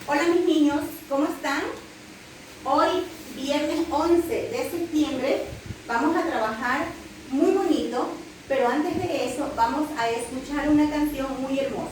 Hola mis niños, ¿cómo están? Hoy, viernes 11 de septiembre, vamos a trabajar muy bonito, pero antes de eso vamos a escuchar una canción muy hermosa.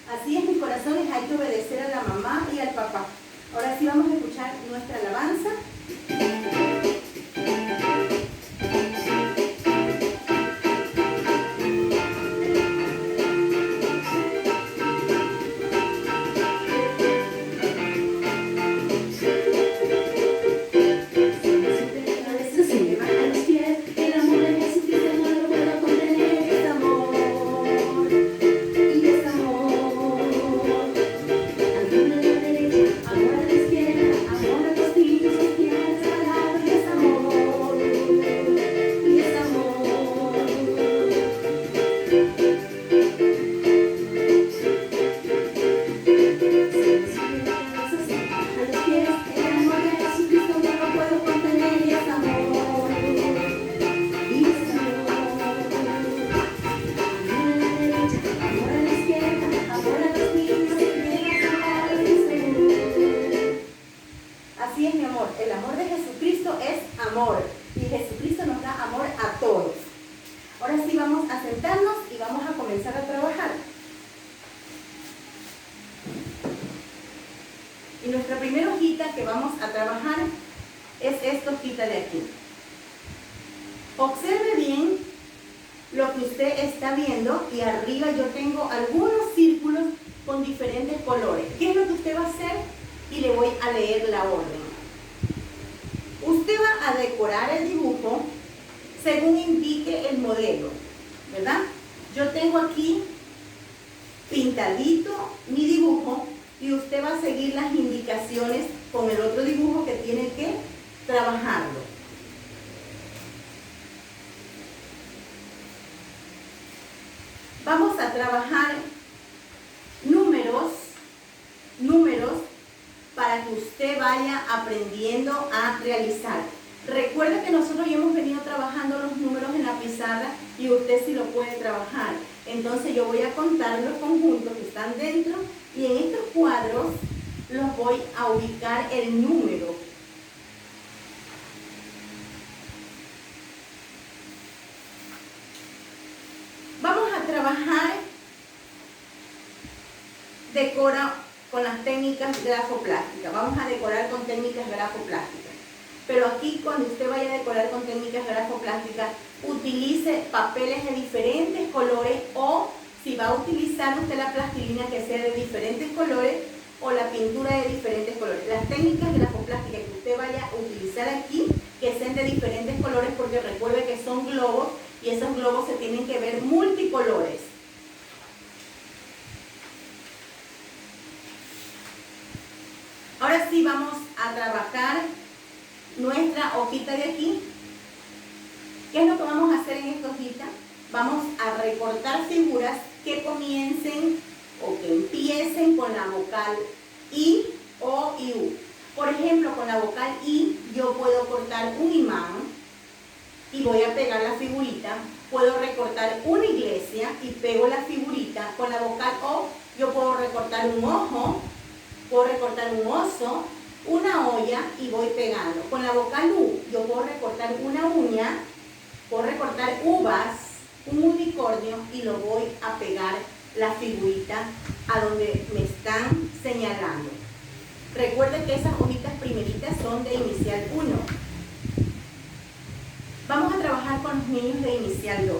Así es, mis corazones, hay que obedecer a la mamá y al papá. Ahora sí vamos a escuchar nuestra alabanza. Así es, mi amor, el amor de Jesucristo es amor y Jesucristo nos da amor a todos. Ahora sí vamos a sentarnos y vamos a comenzar a trabajar. Y nuestra primera hojita que vamos a trabajar es esta hojita de aquí. Observe bien lo que usted está viendo y arriba yo tengo algunos círculos con diferentes colores. ¿Qué es lo que usted va a hacer? Y le voy a leer la orden. Usted va a decorar el dibujo según indique el modelo, ¿verdad? Yo tengo aquí pintadito mi dibujo y usted va a seguir las indicaciones con el otro dibujo que tiene que trabajarlo. Vamos a trabajar números para que usted vaya aprendiendo a realizar. Recuerda que nosotros ya hemos venido trabajando los números en la pizarra y usted sí lo puede trabajar. Entonces yo voy a contar los conjuntos que están dentro y en estos cuadros los voy a ubicar el número. Vamos a trabajar decora con las técnicas grafoplásticas. Vamos a decorar con técnicas grafoplásticas. Pero aquí cuando usted vaya a decorar con técnicas grafoplásticas, utilice papeles de diferentes colores o si va a utilizar usted la plastilina que sea de diferentes colores o la pintura de diferentes colores. Las técnicas grafoplásticas que usted vaya a utilizar aquí, que sean de diferentes colores porque recuerde que son globos y esos globos se tienen que ver multicolores. Ahora sí vamos a trabajar nuestra hojita de aquí. ¿Qué es lo que vamos a hacer en esta hojita? Vamos a recortar figuras que comiencen o que empiecen con la vocal I, O y U. Por ejemplo, con la vocal I yo puedo cortar un imán y voy a pegar la figurita. Puedo recortar una iglesia y pego la figurita. Con la vocal O yo puedo recortar un ojo, puedo recortar un oso, una olla y voy pegando. Con la vocal U yo puedo recortar una uña, puedo recortar uvas, un unicornio y lo voy a pegar la figurita a donde me están señalando. Recuerden que esas hojitas primeritas son de inicial 1. Vamos a trabajar con los niños de inicial 2.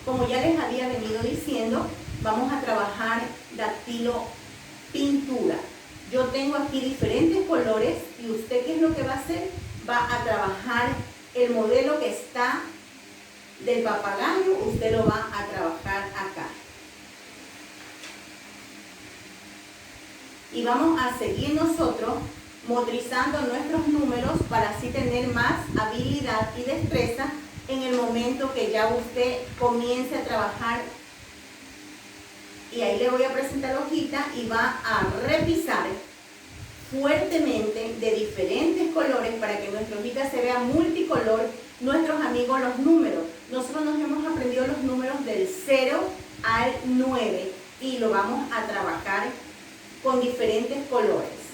Como ya les había venido diciendo, vamos a trabajar dactilo pintura. Yo tengo aquí diferentes colores y usted, ¿qué es lo que va a hacer? Va a trabajar el modelo que está del papagayo, usted lo va a trabajar acá. Y vamos a seguir nosotros motorizando nuestros números para así tener más habilidad y destreza en el momento que ya usted comience a trabajar. Y ahí le voy a presentar la hojita y va a repisar fuertemente de diferentes colores para que nuestra hojita se vea multicolor. Nuestros amigos, los números. Nosotros nos hemos aprendido los números del 0 al 9 y lo vamos a trabajar con diferentes colores.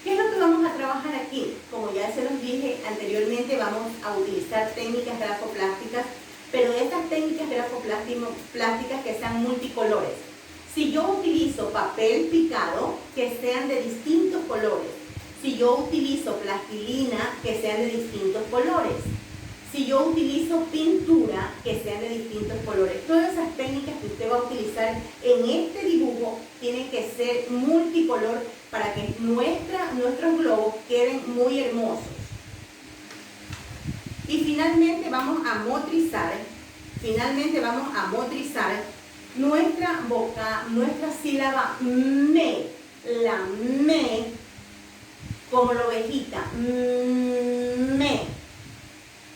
¿Qué es lo que vamos a trabajar aquí? Como ya se los dije anteriormente, vamos a utilizar técnicas grafoplásticas, pero estas técnicas grafoplásticas que sean multicolores. Si yo utilizo papel picado, que sean de distintos colores. Si yo utilizo plastilina, que sean de distintos colores. Si yo utilizo pintura, que sean de distintos colores. Todas esas técnicas que usted va a utilizar en este dibujo tienen que ser multicolor para que nuestros globos queden muy hermosos. Y finalmente vamos a motrizar nuestra sílaba me, la me, como la ovejita, me.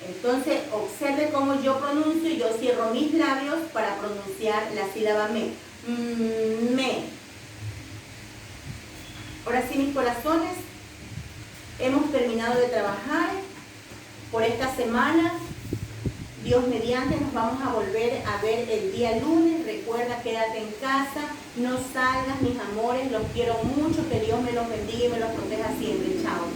Entonces, observe cómo yo pronuncio y yo cierro mis labios para pronunciar la sílaba me. Me. Ahora sí, mis corazones, hemos terminado de trabajar por esta semana. Dios mediante, nos vamos a volver a ver el día lunes. Recuerda, quédate en casa, no salgas, mis amores, los quiero mucho, que Dios me los bendiga y me los proteja siempre. Chao.